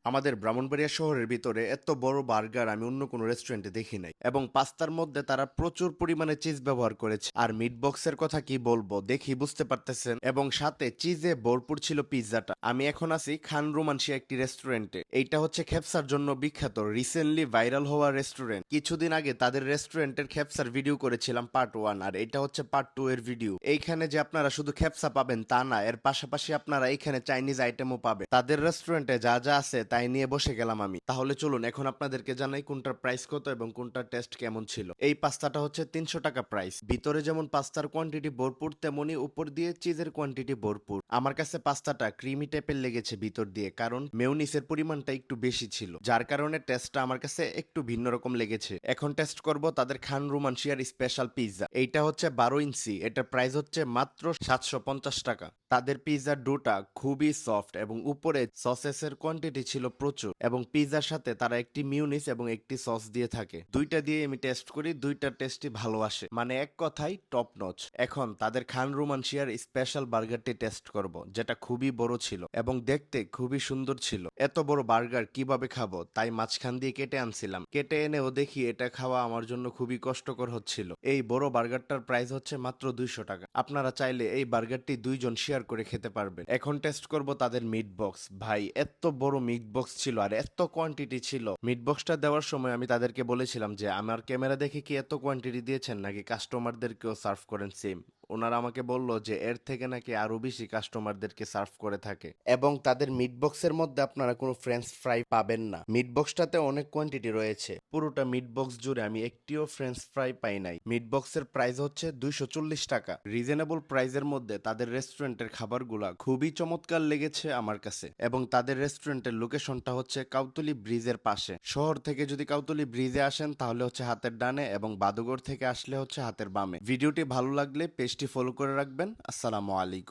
আমাদের ব্রাহ্মণবাড়িয়া শহরের ভিতরে এত বড় বার্গার আমি অন্য কোনো রেস্টুরেন্টে দেখি নাই, এবং পাস্তার মধ্যে তারা প্রচুর পরিমাণে চিজ ব্যবহার করেছে। আর মিট বক্সের কথা কি বলবো, দেখি বুঝতে পারতেছেন। এবং সাথে চিজে ভরপুর ছিল পিৎজাটা। আমি এখন আছি খান রোমানসিয়া একটি রেস্টুরেন্টে। এইটা হচ্ছে খেপসার জন্য বিখ্যাত, রিসেন্টলি ভাইরাল হওয়া রেস্টুরেন্ট। কিছুদিন আগে তাদের রেস্টুরেন্টের খেপসার ভিডিও করেছিলাম পার্ট 1, আর এটা হচ্ছে পার্ট 2 এর ভিডিও। এইখানে যে আপনারা শুধু খেপসা পাবেন তা না, এর পাশাপাশি আপনারা এইখানে চাইনিজ আইটেমও পাবেন। তাদের রেস্টুরেন্টে যা যা আছে তাই নিয়ে বসে গেলাম আমি। তাহলে চলুন এখন আপনাদেরকে জানাই কোনটার প্রাইস কত এবং কোনটার টেস্ট কেমন ছিল। এই পাস্তাটা হচ্ছে 300 টাকা প্রাইস। ভিতরে যেমন পাস্তার কোয়ান্টিটি ভরপুর, তেমনি উপর দিয়ে চিজের কোয়ান্টিটি ভরপুর। আমার কাছে পাস্তাটা ক্রিমি টাইপের লেগেছে ভিতর দিয়ে, কারণ মেয়োনিজের পরিমাণটা একটু বেশি ছিল, যার কারণে টেস্টটা আমার কাছে একটু ভিন্ন রকম লেগেছে। এখন টেস্ট করব তাদের খান রোমানসিয়ার স্পেশাল পিৎজা। এইটা হচ্ছে 12 ইঞ্চি, এটার প্রাইস হচ্ছে মাত্র 750 টাকা। তাদের পিৎজার ডোটা খুবই সফট এবং উপরে সসেসের কোয়ান্টিটি ছিল প্রচুর, এবং পিৎজার সাথে তারা একটি মিউনিস এবং একটি সস দিয়ে থাকে। দুইটা দিয়ে আমি টেস্ট করি, দুইটার টেস্টই ভালো আসে, মানে এক কথাই টপ নচ। এখন তাদের খান রোমানসিয়ার স্পেশাল বার্গারটি টেস্ট করব, যেটা খুবই বড় ছিল এবং দেখতে খুবই সুন্দর ছিল। এত বড় বার্গার কিভাবে খাবো, তাই মাঝখান দিয়ে কেটে আনছিলাম। কেটে এনেও দেখি এটা খাওয়া আমার জন্য খুবই কষ্টকর হচ্ছিল। এই বড় বার্গারটার প্রাইস হচ্ছে মাত্র 200 টাকা। আপনারা চাইলে এই বার্গারটি দুইজন শেয়ার করে খেতে পারবেন। এখন টেস্ট করব তাদের মিট বক্স। ভাই, এত বড় মিট বক্স ছিল আর এত কোয়ান্টিটি ছিল। মিট বক্সটা দেওয়ার সময় আমি তাদেরকে বলেছিলাম যে আমার ক্যামেরা দেখে কি এত কোয়ান্টিটি দিয়েছেন, নাকি কাস্টমারদেরকেও সার্ভ করেন সেম। ওনারা আমাকে বলল যে এর থেকে নাকি আরো বেশি কাস্টমারদেরকে সার্ভ করে থাকে। এবং তাদের মিট বক্সের মধ্যে আপনারা কোনো ফ্রেঞ্চ ফ্রাই পাবেন না। মিট বক্সটাতে অনেক কোয়ান্টিটি রয়েছে। পুরোটা মিট বক্স জুড়ে আমি একটিও ফ্রেঞ্চ ফ্রাই পাই নাই। মিট বক্সের প্রাইস হচ্ছে 240 টাকা। রিজনেবল প্রাইসের মধ্যে তাদের রেস্টুরেন্টের খাবারগুলা খুবই চমৎকার লেগেছে আমার কাছে। এবং তাদের রেস্টুরেন্টের লোকেশনটা হচ্ছে কাউতলি ব্রিজের পাশে। শহর থেকে যদি কাউতলি ব্রিজে আসেন তাহলে হচ্ছে হাতের ডানে, এবং বাদুগর থেকে আসলে হচ্ছে হাতের বামে। ভিডিওটি ভালো লাগলে পেজটি ফলো করে রাখবেন। আসসালামু আলাইকুম।